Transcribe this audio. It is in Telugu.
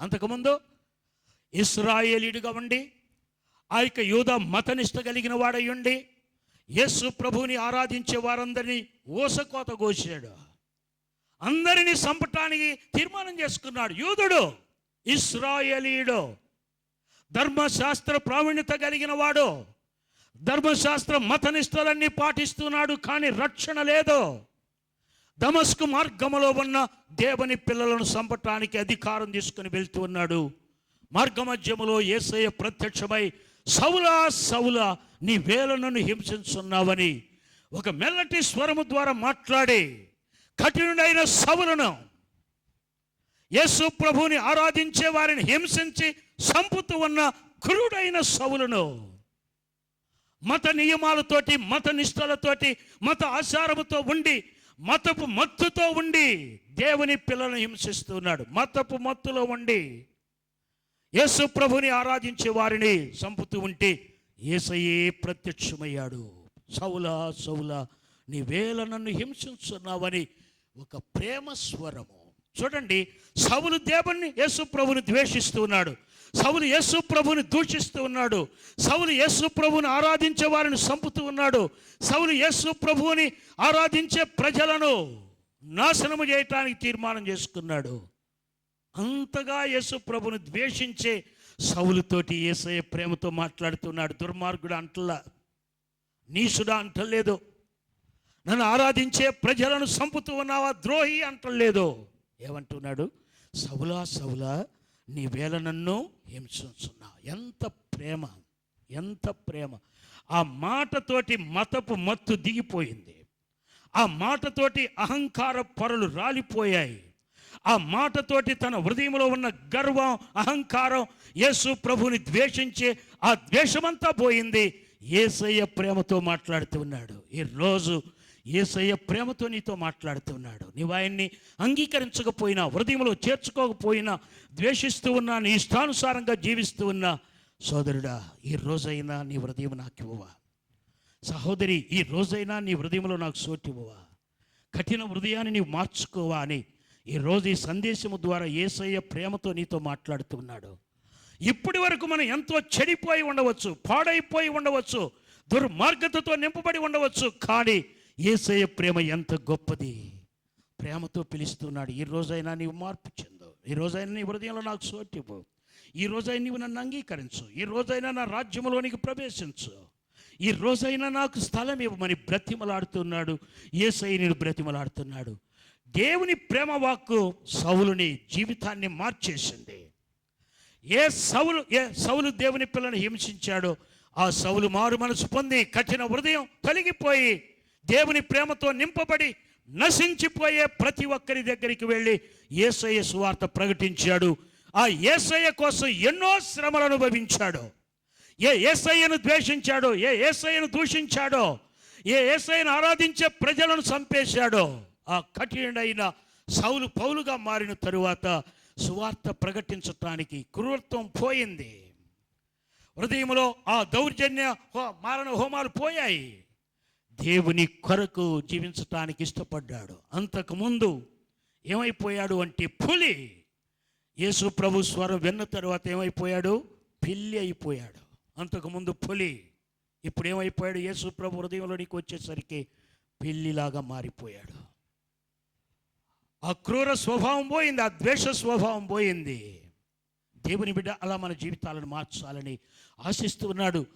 అంతకుముందు ఇశ్రాయేలీయుడిగా ఉండి ఆ యొక్క యూదా మతనిష్ట కలిగిన వాడై ఉండి యేసు ప్రభువుని ఆరాధించే వారందరినీ ఊసకోత కోసాడు. అందరినీ చంపటానికి తీర్మానం చేసుకున్నాడు. యూదుడు, ఇశ్రాయేలీయుడు, ధర్మశాస్త్ర ప్రావీణ్యత కలిగిన వాడు, ధర్మశాస్త్ర మతనిష్టలన్నీ పాటిస్తున్నాడు, కానీ రక్షణ లేదు. దమస్కు మార్గములో ఉన్న దేవుని పిల్లలను చంపటానికి అధికారం తీసుకుని వెళ్తూ ఉన్నాడు. మార్గమధ్యములో యేసయ్య ప్రత్యక్షమై, సౌలా సౌలా నీ వేళ నన్ను హింసించున్నావని ఒక మెల్లటి స్వరము ద్వారా మాట్లాడి కఠినుడైన సౌలును, యేసు ప్రభువుని ఆరాధించే వారిని హింసించి చంపుతూ ఉన్న క్రూడైన సౌలును, మత నియమాలతోటి, మత నిష్టలతోటి, మత ఆచారముతో ఉండి, మతపు మత్తుతో ఉండి దేవుని పిల్లలను హింసిస్తున్నాడు. మతపు మత్తులో ఉండి యేసు ప్రభుని ఆరాధించే వారిని చంపుతూ ఉంటే యేసయ్యే ప్రత్యక్షమయ్యాడు. సౌలా సౌలా నీ వేళ నన్ను హింసించున్నావని ఒక ప్రేమ స్వరము. చూడండి, సౌలు దేవుని యేసు ప్రభుని ద్వేషిస్తూ ఉన్నాడు. సౌలు యేసు ప్రభుని దూషిస్తూ ఉన్నాడు. సౌలు యేసు ప్రభుని ఆరాధించే వారిని చంపుతూ ఉన్నాడు. సౌలు యేసు ప్రభుని ఆరాధించే ప్రజలను నాశనము చేయటానికి తీర్మానం చేసుకున్నాడు. అంతగా యేసు ప్రభుని ద్వేషించే సౌలుతోటి యేసయ్య ప్రేమతో మాట్లాడుతున్నాడు. దుర్మార్గుడు అంటల్లా, నీచుడా అంటలేదు, నన్ను ఆరాధించే ప్రజలను చంపుతూ ఉన్నావా ద్రోహి అంటలేదు. ఏమంటున్నాడు? సౌలా సౌలా నీ వేళ నన్ను హింసించున్నావు. ఎంత ప్రేమ, ఎంత ప్రేమ! ఆ మాటతోటి మతపు మత్తు దిగిపోయింది. ఆ మాటతోటి అహంకార పొరలు రాలిపోయాయి. ఆ మాటతోటి తన హృదయంలో ఉన్న గర్వం, అహంకారం, యేసు ప్రభుని ద్వేషించే ఆ ద్వేషమంతా పోయింది. యేసయ్య ప్రేమతో మాట్లాడుతూ ఉన్నాడు. ఈరోజు యేసయ్య ప్రేమతో నీతో మాట్లాడుతున్నాడు. నీవు ఆయన్ని అంగీకరించకపోయినా, హృదయంలో చేర్చుకోకపోయినా, ద్వేషిస్తూ ఉన్నా, నీ ఇష్టానుసారంగా జీవిస్తూ ఉన్నా, సోదరుడా, ఈ రోజైనా నీ హృదయం నాకు ఇవ్వవా? సహోదరి, ఈ రోజైనా నీ హృదయంలో నాకు చోటు ఇవ్వవా? కఠిన హృదయాన్ని నీవు మార్చుకోవా అని ఈరోజు ఈ సందేశము ద్వారా యేసయ్య ప్రేమతో నీతో మాట్లాడుతున్నాడు. ఇప్పటి వరకు మనం ఎంతో చెడిపోయి ఉండవచ్చు, పాడైపోయి ఉండవచ్చు, దుర్మార్గతతో నింపబడి ఉండవచ్చు, కానీ యేసయ్య ప్రేమ ఎంత గొప్పది! ప్రేమతో పిలుస్తున్నాడు. ఈ రోజైనా నీవు మార్పు చెందు. ఈ రోజైనా నీ హృదయంలో నాకు చోటు ఇవ్వు. ఈ రోజైనా నీవు నన్ను అంగీకరించు. ఈ రోజైనా నా రాజ్యంలోనికి ప్రవేశించు. ఈ రోజైనా నాకు స్థలం ఇవ్వమని బ్రతిమలాడుతున్నాడు. యేసయ్యను బ్రతిమలాడుతున్నాడు. దేవుని ప్రేమ వాక్కు సౌలుని జీవితాన్ని మార్చేసింది. ఏ సౌలు దేవుని పిల్లని హింసించాడో ఆ సౌలు మారు మనసు పొంది కఠిన హృదయం తొలగిపోయి దేవుని ప్రేమతో నింపబడి నశించిపోయే ప్రతి ఒక్కరి దగ్గరికి వెళ్ళి యేసయ్య సువార్త ప్రకటించాడు. ఆ యేసయ్య కోసం ఎన్నో శ్రమలు అనుభవించాడు. ఏ యేసయ్యను ద్వేషించాడో, ఏ యేసయ్యను దూషించాడో, ఏ యేసయ్యను ఆరాధించే ప్రజలను చంపేశాడో, ఆ కఠినుడైన సౌలు పౌలుగా మారిన తరువాత సువార్త ప్రకటించటానికి క్రూరత్వం పోయింది. హృదయంలో ఆ దౌర్జన్య మారణ హోమాలు పోయాయి. దేవుని కొరకు జీవించటానికి ఇష్టపడ్డాడు. అంతకుముందు ఏమైపోయాడు అంటే పులి. యేసు ప్రభు స్వరం విన్న తరువాత ఏమైపోయాడు? పిల్లి అయిపోయాడు. అంతకుముందు పులి, ఇప్పుడు ఏమైపోయాడు? యేసు ప్రభు హృదయంలోనికి వచ్చేసరికి పిల్లిలాగా మారిపోయాడు. ఆ క్రూర స్వభావం పోయింది, ఆ ద్వేష స్వభావం పోయింది. దేవుని బిడ్డ అలా మన జీవితాలను మార్చాలని ఆశిస్తూ ఉన్నాడు.